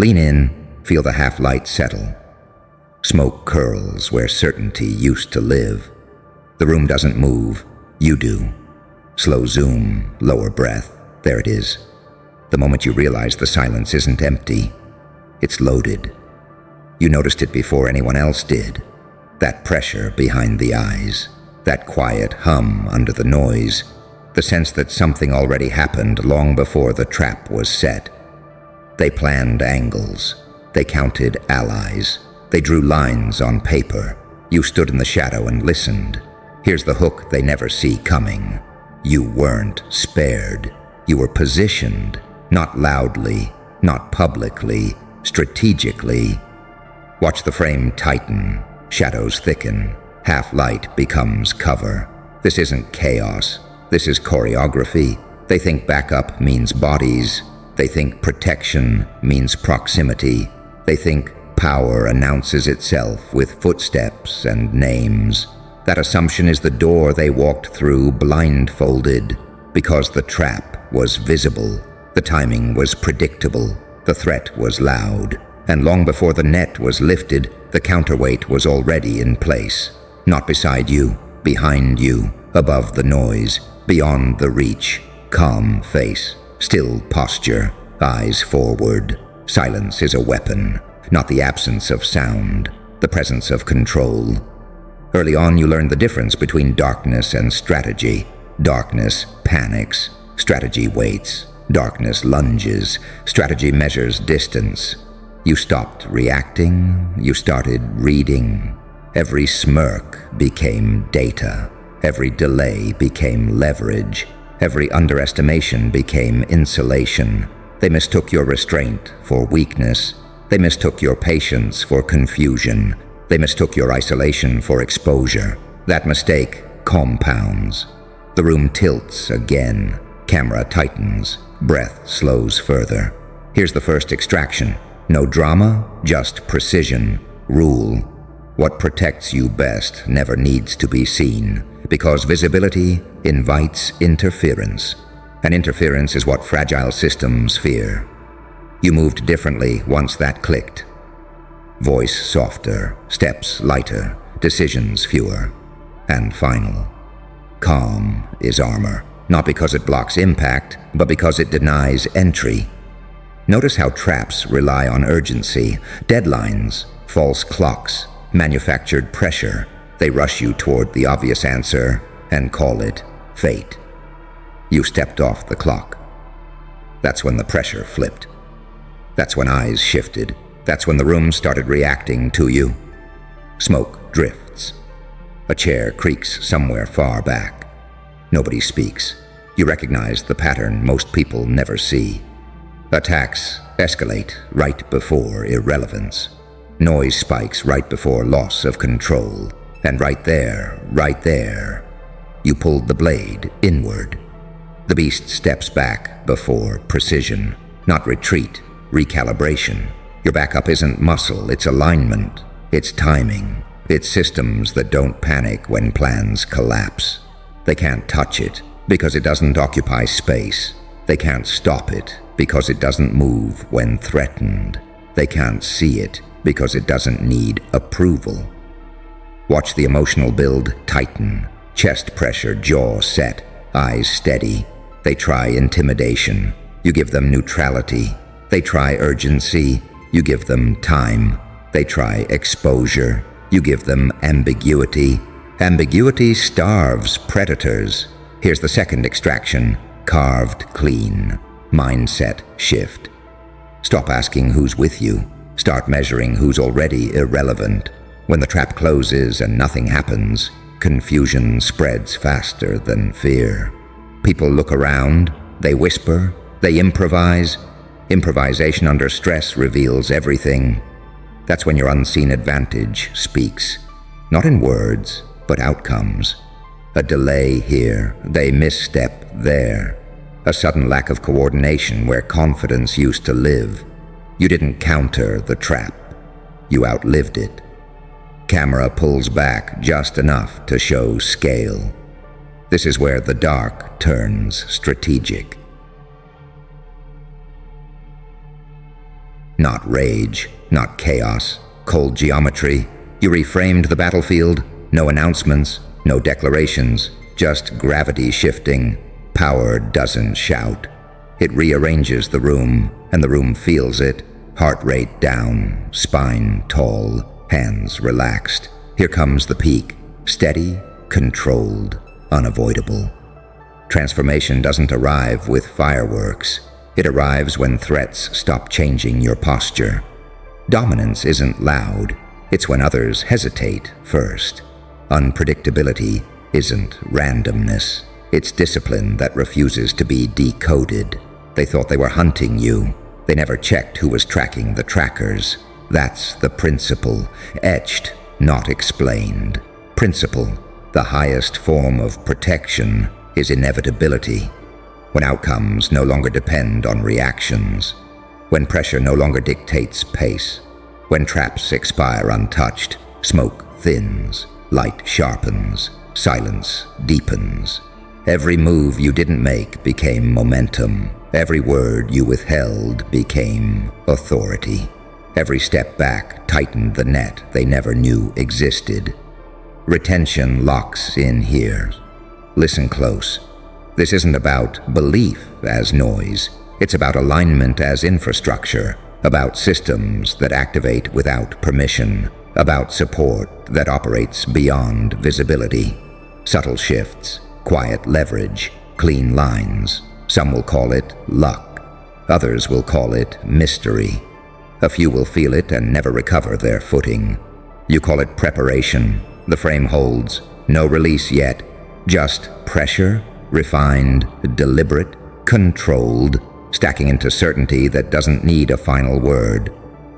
Lean in, feel the half-light settle. Smoke curls where certainty used to live. The room doesn't move, you do. Slow zoom, lower breath, there it is. The moment you realize the silence isn't empty, it's loaded. You noticed it before anyone else did. That pressure behind the eyes, that quiet hum under the noise, the sense that something already happened long before the trap was set. They planned angles. They counted allies. They drew lines on paper. You stood in the shadow and listened. Here's the hook they never see coming. You weren't spared. You were positioned, not loudly, not publicly, strategically. Watch the frame tighten, shadows thicken, half-light becomes cover. This isn't chaos. This is choreography. They think backup means bodies. They think protection means proximity. They think power announces itself with footsteps and names. That assumption is the door they walked through blindfolded, because the trap was visible, the timing was predictable, the threat was loud, and long before the net was lifted, the counterweight was already in place. Not beside you, behind you, above the noise, beyond the reach. Calm face, still posture, eyes forward. Silence is a weapon, not the absence of sound, the presence of control. Early on, you learned the difference between darkness and strategy. Darkness panics, strategy waits. Darkness lunges, strategy measures distance. You stopped reacting, you started reading. Every smirk became data. Every delay became leverage. Every underestimation became insulation. They mistook your restraint for weakness. They mistook your patience for confusion. They mistook your isolation for exposure. That mistake compounds. The room tilts again. Camera tightens. Breath slows further. Here's the first extraction. No drama, just precision. Rule. What protects you best never needs to be seen, because visibility invites interference. And interference is what fragile systems fear. You moved differently once that clicked. Voice softer, steps lighter, decisions fewer, and final. Calm is armor, not because it blocks impact, but because it denies entry. Notice how traps rely on urgency, deadlines, false clocks, manufactured pressure. They rush you toward the obvious answer and call it fate. You stepped off the clock. That's when the pressure flipped. That's when eyes shifted. That's when the room started reacting to you. Smoke drifts. A chair creaks somewhere far back. Nobody speaks. You recognize the pattern most people never see. Attacks escalate right before irrelevance. Noise spikes right before loss of control. And right there, you pulled the blade inward. The beast steps back before precision, not retreat, recalibration. Your backup isn't muscle, it's alignment, it's timing, it's systems that don't panic when plans collapse. They can't touch it because it doesn't occupy space. They can't stop it because it doesn't move when threatened. They can't see it because it doesn't need approval. Watch the emotional build tighten, chest pressure, jaw set, eyes steady. They try intimidation, you give them neutrality. They try urgency, you give them time. They try exposure, you give them ambiguity. Ambiguity starves predators. Here's the second extraction, carved clean. Mindset shift. Stop asking who's with you. Start measuring who's already irrelevant. When the trap closes and nothing happens, confusion spreads faster than fear. People look around, they whisper, they improvise. Improvisation under stress reveals everything. That's when your unseen advantage speaks. Not in words, but outcomes. A delay here, they misstep there. A sudden lack of coordination where confidence used to live. You didn't counter the trap. You outlived it. Camera pulls back just enough to show scale. This is where the dark turns strategic. Not rage, not chaos, cold geometry. You reframed the battlefield, no announcements, no declarations, just gravity shifting. Power doesn't shout. It rearranges the room, and the room feels it. Heart rate down, spine tall, hands relaxed. Here comes the peak, steady, controlled, unavoidable. Transformation doesn't arrive with fireworks. It arrives when threats stop changing your posture. Dominance isn't loud. It's when others hesitate first. Unpredictability isn't randomness. It's discipline that refuses to be decoded. They thought they were hunting you. They never checked who was tracking the trackers. That's the principle, etched, not explained. Principle, the highest form of protection, is inevitability. When outcomes no longer depend on reactions, when pressure no longer dictates pace, when traps expire untouched, smoke thins, light sharpens, silence deepens. Every move you didn't make became momentum. Every word you withheld became authority. Every step back tightened the net they never knew existed. Retention locks in here. Listen close. This isn't about belief as noise. It's about alignment as infrastructure, about systems that activate without permission, about support that operates beyond visibility. Subtle shifts, quiet leverage, clean lines. Some will call it luck. Others will call it mystery. A few will feel it and never recover their footing. You call it preparation. The frame holds. No release yet. Just pressure, refined, deliberate, controlled, stacking into certainty that doesn't need a final word.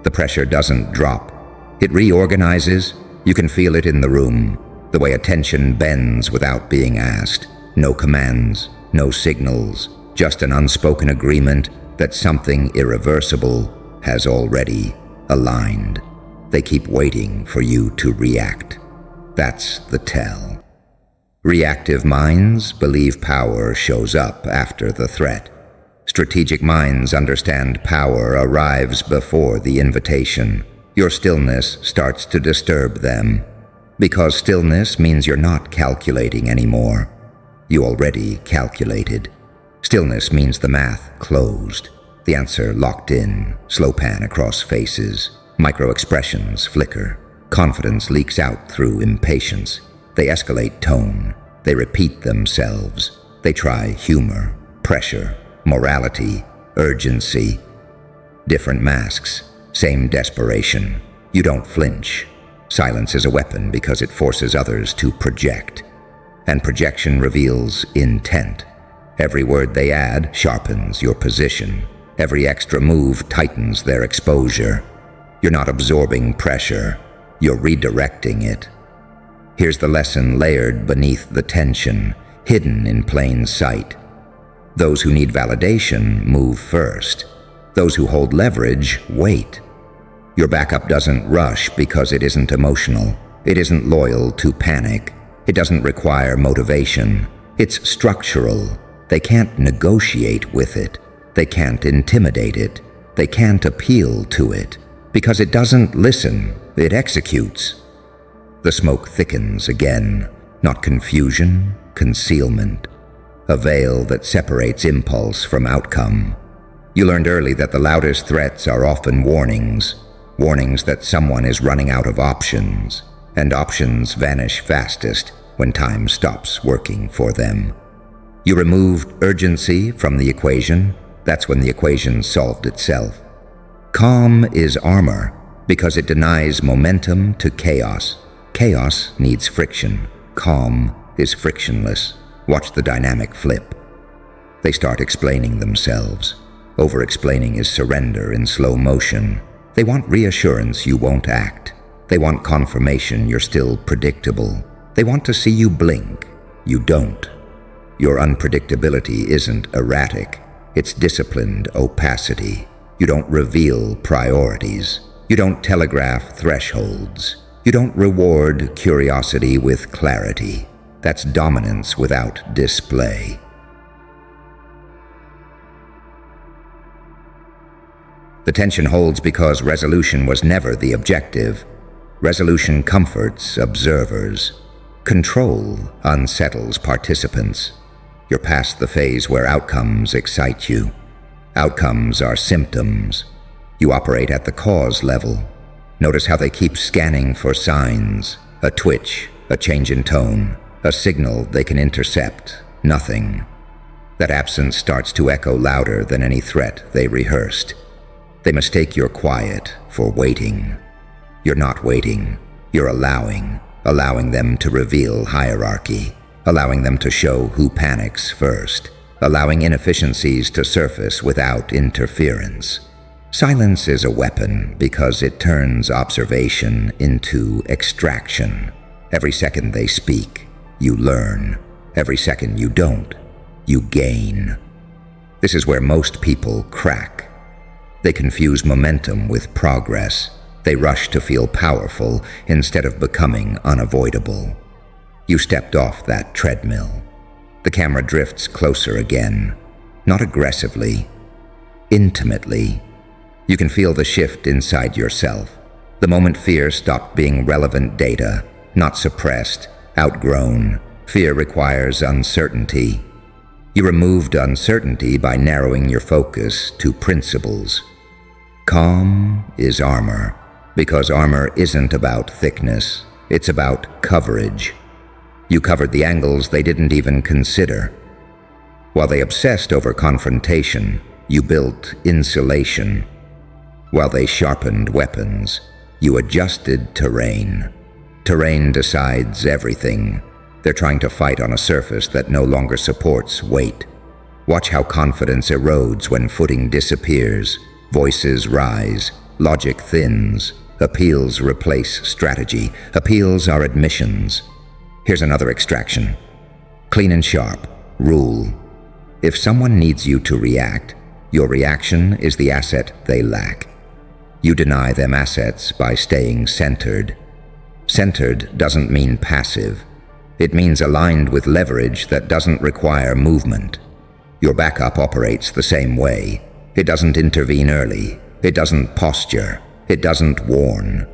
The pressure doesn't drop. It reorganizes. You can feel it in the room, the way attention bends without being asked. No commands, no signals, just an unspoken agreement that something irreversible has already aligned. They keep waiting for you to react. That's the tell. Reactive minds believe power shows up after the threat. Strategic minds understand power arrives before the invitation. Your stillness starts to disturb them, because stillness means you're not calculating anymore. You already calculated. Stillness means the math closed, the answer locked in. Slow pan across faces. Micro-expressions flicker. Confidence leaks out through impatience. They escalate tone. They repeat themselves. They try humor, pressure, morality, urgency. Different masks, same desperation. You don't flinch. Silence is a weapon because it forces others to project. And projection reveals intent. Every word they add sharpens your position. Every extra move tightens their exposure. You're not absorbing pressure. You're redirecting it. Here's the lesson layered beneath the tension, hidden in plain sight. Those who need validation move first. Those who hold leverage wait. Your backup doesn't rush because it isn't emotional. It isn't loyal to panic. It doesn't require motivation. It's structural. They can't negotiate with it. They can't intimidate it. They can't appeal to it. Because it doesn't listen, it executes. The smoke thickens again, not confusion, concealment. A veil that separates impulse from outcome. You learned early that the loudest threats are often warnings. Warnings that someone is running out of options. And options vanish fastest when time stops working for them. You removed urgency from the equation. That's when the equation solved itself. Calm is armor because it denies momentum to chaos. Chaos needs friction. Calm is frictionless. Watch the dynamic flip. They start explaining themselves. Over-explaining is surrender in slow motion. They want reassurance you won't act. They want confirmation you're still predictable. They want to see you blink. You don't. Your unpredictability isn't erratic. It's disciplined opacity. You don't reveal priorities. You don't telegraph thresholds. You don't reward curiosity with clarity. That's dominance without display. The tension holds because resolution was never the objective. Resolution comforts observers. Control unsettles participants. You're past the phase where outcomes excite you. Outcomes are symptoms. You operate at the cause level. Notice how they keep scanning for signs. A twitch, a change in tone, a signal they can intercept. Nothing. That absence starts to echo louder than any threat they rehearsed. They mistake your quiet for waiting. You're not waiting. You're allowing them to reveal hierarchy, allowing them to show who panics first, allowing inefficiencies to surface without interference. Silence is a weapon because it turns observation into extraction. Every second they speak, you learn. Every second you don't, you gain. This is where most people crack. They confuse momentum with progress. They rush to feel powerful instead of becoming unavoidable. You stepped off that treadmill. The camera drifts closer again, not aggressively, intimately. You can feel the shift inside yourself. The moment fear stopped being relevant data, not suppressed, outgrown. Fear requires uncertainty. You removed uncertainty by narrowing your focus to principles. Calm is armor, because armor isn't about thickness, it's about coverage. You covered the angles they didn't even consider. While they obsessed over confrontation, you built insulation. While they sharpened weapons, you adjusted terrain. Terrain decides everything. They're trying to fight on a surface that no longer supports weight. Watch how confidence erodes when footing disappears. Voices rise, logic thins. Appeals replace strategy. Appeals are admissions. Here's another extraction. Clean and sharp. Rule. If someone needs you to react, your reaction is the asset they lack. You deny them assets by staying centered. Centered doesn't mean passive. It means aligned with leverage that doesn't require movement. Your backup operates the same way. It doesn't intervene early. It doesn't posture. It doesn't warn.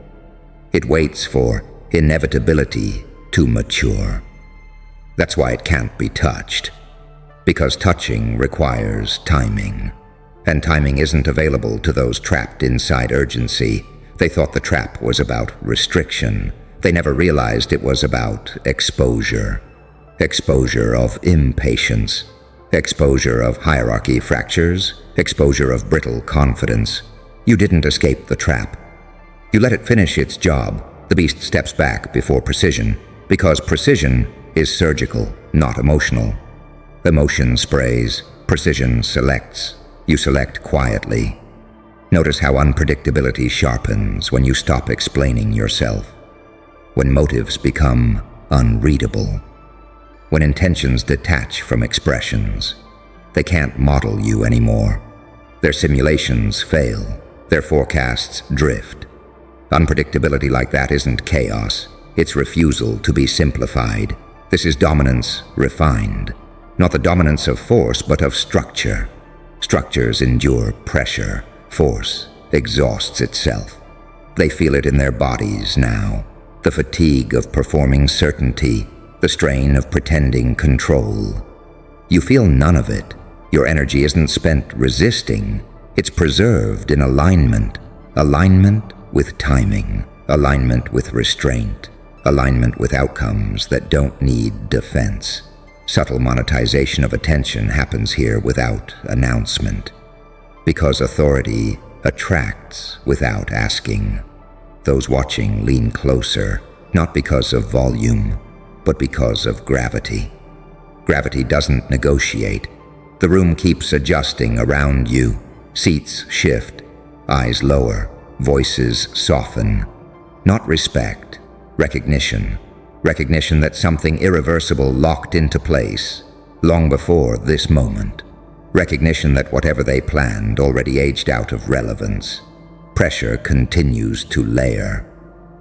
It waits for inevitability to mature. That's why it can't be touched. Because touching requires timing. And timing isn't available to those trapped inside urgency. They thought the trap was about restriction. They never realized it was about exposure. Exposure of impatience. Exposure of hierarchy fractures. Exposure of brittle confidence. You didn't escape the trap. You let it finish its job. The beast steps back before precision, because precision is surgical, not emotional. Emotion sprays, precision selects. You select quietly. Notice how unpredictability sharpens when you stop explaining yourself. When motives become unreadable. When intentions detach from expressions. They can't model you anymore. Their simulations fail. Their forecasts drift. Unpredictability like that isn't chaos. It's refusal to be simplified. This is dominance refined. Not the dominance of force, but of structure. Structures endure pressure. Force exhausts itself. They feel it in their bodies now. The fatigue of performing certainty. The strain of pretending control. You feel none of it. Your energy isn't spent resisting. It's preserved in alignment. Alignment with timing. Alignment with restraint. Alignment with outcomes that don't need defense. Subtle monetization of attention happens here without announcement. Because authority attracts without asking. Those watching lean closer, not because of volume, but because of gravity. Gravity doesn't negotiate. The room keeps adjusting around you. Seats shift, eyes lower, voices soften. Not respect, recognition. Recognition that something irreversible locked into place long before this moment. Recognition that whatever they planned already aged out of relevance. Pressure continues to layer.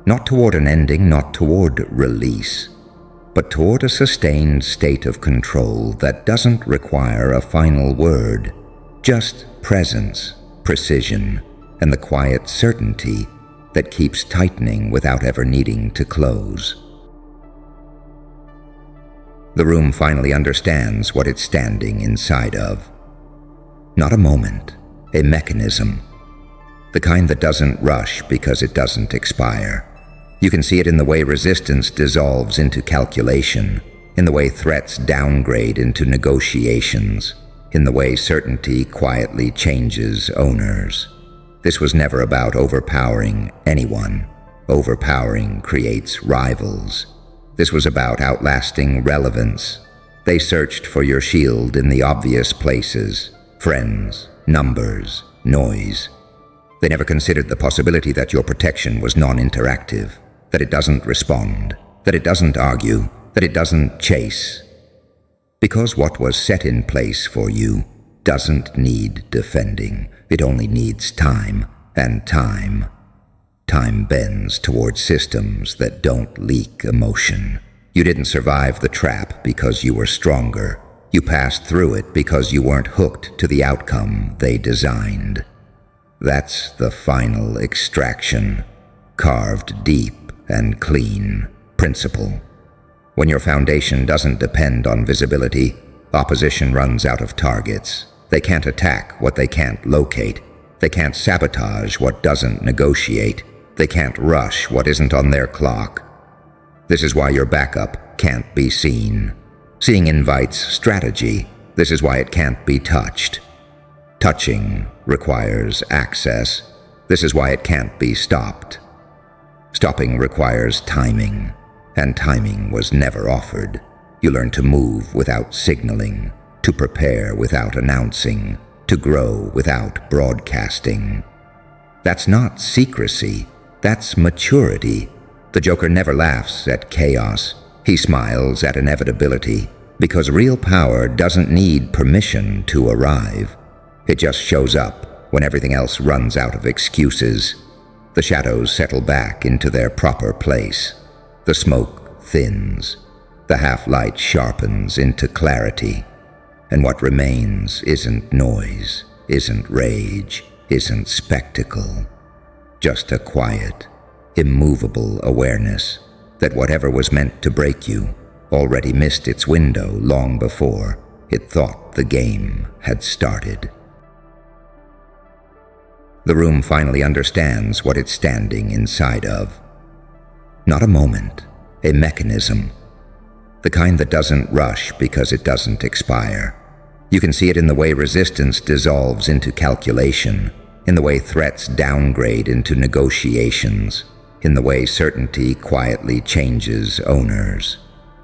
Not toward an ending, not toward release, but toward a sustained state of control that doesn't require a final word. Just presence, precision, and the quiet certainty that keeps tightening without ever needing to close. The room finally understands what it's standing inside of. Not a moment, a mechanism. The kind that doesn't rush because it doesn't expire. You can see it in the way resistance dissolves into calculation, in the way threats downgrade into negotiations, in the way certainty quietly changes owners. This was never about overpowering anyone. Overpowering creates rivals. This was about outlasting relevance. They searched for your shield in the obvious places: friends, numbers, noise. They never considered the possibility that your protection was non-interactive, that it doesn't respond, that it doesn't argue, that it doesn't chase. Because what was set in place for you doesn't need defending. It only needs time, and time. Time bends towards systems that don't leak emotion. You didn't survive the trap because you were stronger. You passed through it because you weren't hooked to the outcome they designed. That's the final extraction, carved deep and clean, principle. When your foundation doesn't depend on visibility, opposition runs out of targets. They can't attack what they can't locate. They can't sabotage what doesn't negotiate. They can't rush what isn't on their clock. This is why your backup can't be seen. Seeing invites strategy. This is why it can't be touched. Touching requires access. This is why it can't be stopped. Stopping requires timing, and timing was never offered. You learn to move without signaling, to prepare without announcing, to grow without broadcasting. That's not secrecy, that's maturity. The Joker never laughs at chaos. He smiles at inevitability, because real power doesn't need permission to arrive. It just shows up when everything else runs out of excuses. The shadows settle back into their proper place. The smoke thins. The half-light sharpens into clarity. And what remains isn't noise, isn't rage, isn't spectacle. Just a quiet, immovable awareness that whatever was meant to break you already missed its window long before it thought the game had started. The room finally understands what it's standing inside of. Not a moment, a mechanism. The kind that doesn't rush because it doesn't expire. You can see it in the way resistance dissolves into calculation, in the way threats downgrade into negotiations, in the way certainty quietly changes owners.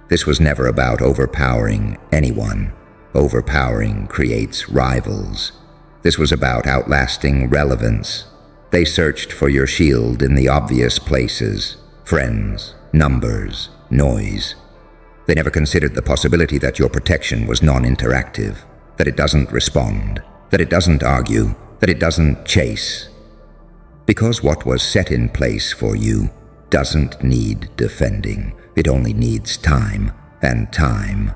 This was never about overpowering anyone. Overpowering creates rivals. This was about outlasting relevance. They searched for your shield in the obvious places: friends, numbers, noise. They never considered the possibility that your protection was non-interactive, that it doesn't respond, that it doesn't argue, that it doesn't chase. Because what was set in place for you doesn't need defending. It only needs time, and time.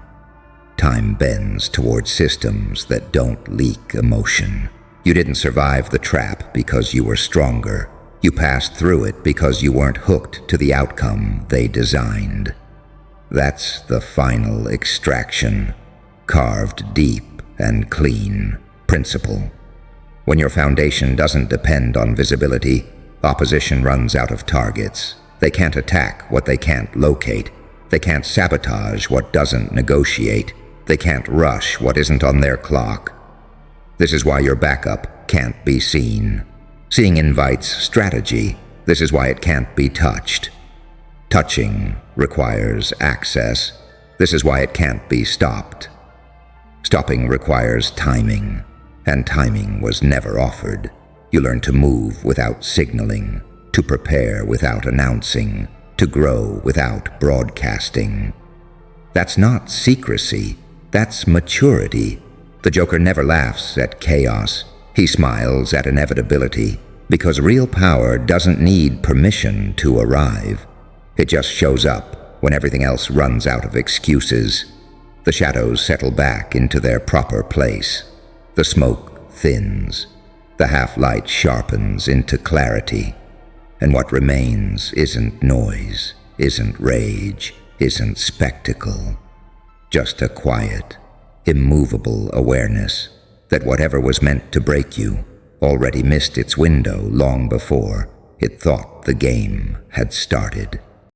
Time bends towards systems that don't leak emotion. You didn't survive the trap because you were stronger. You passed through it because you weren't hooked to the outcome they designed. That's the final extraction, carved deep and clean, principle. When your foundation doesn't depend on visibility, opposition runs out of targets. They can't attack what they can't locate. They can't sabotage what doesn't negotiate. They can't rush what isn't on their clock. This is why your backup can't be seen. Seeing invites strategy. This is why it can't be touched. Touching requires access. This is why it can't be stopped. Stopping requires timing, and timing was never offered. You learn to move without signaling, to prepare without announcing, to grow without broadcasting. That's not secrecy, that's maturity. The Joker never laughs at chaos. He smiles at inevitability, because real power doesn't need permission to arrive. It just shows up when everything else runs out of excuses. The shadows settle back into their proper place. The smoke thins. The half-light sharpens into clarity, and what remains isn't noise, isn't rage, isn't spectacle. Just a quiet, immovable awareness that whatever was meant to break you already missed its window long before it thought the game had started.